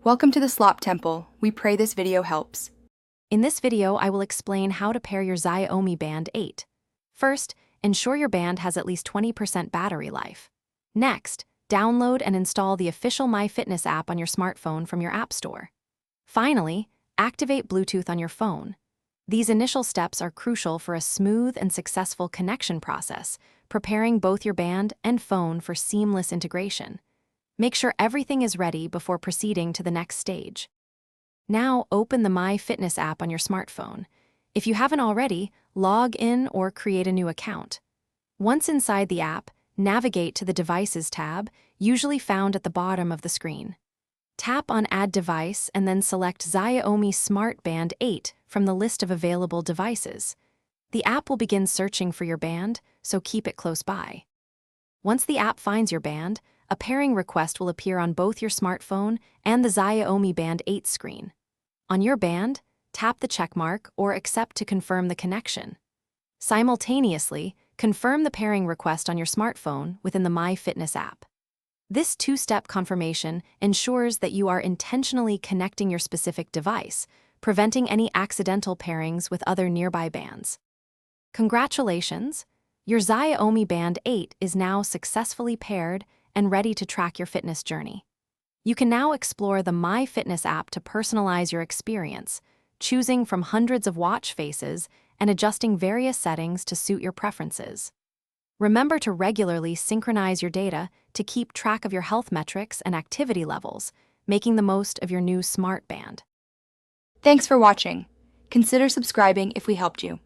Welcome to the Slop Temple. We pray this video helps. In this video, I will explain how to pair your Xiaomi Band 8. First, ensure your band has at least 20% battery life. Next, download and install the official MyFitness app on your smartphone from your App Store. Finally, activate Bluetooth on your phone. These initial steps are crucial for a smooth and successful connection process, preparing both your band and phone for seamless integration. Make sure everything is ready before proceeding to the next stage. Now open the MyFitness app on your smartphone. If you haven't already, log in or create a new account. Once inside the app, navigate to the Devices tab, usually found at the bottom of the screen. Tap on Add Device and then select Xiaomi Smart Band 8 from the list of available devices. The app will begin searching for your band, so keep it close by. Once the app finds your band, a pairing request will appear on both your smartphone and the Xiaomi Band 8 screen. On your band, tap the checkmark or Accept to confirm the connection. Simultaneously, confirm the pairing request on your smartphone within the MyFitness app. This two-step confirmation ensures that you are intentionally connecting your specific device, preventing any accidental pairings with other nearby bands. Congratulations! Your Xiaomi Band 8 is now successfully paired and ready to track your fitness journey. You can now explore the MyFitness app to personalize your experience, choosing from hundreds of watch faces and adjusting various settings to suit your preferences. Remember to regularly synchronize your data to keep track of your health metrics and activity levels, making the most of your new smart band. Thanks for watching. Consider subscribing if we helped you.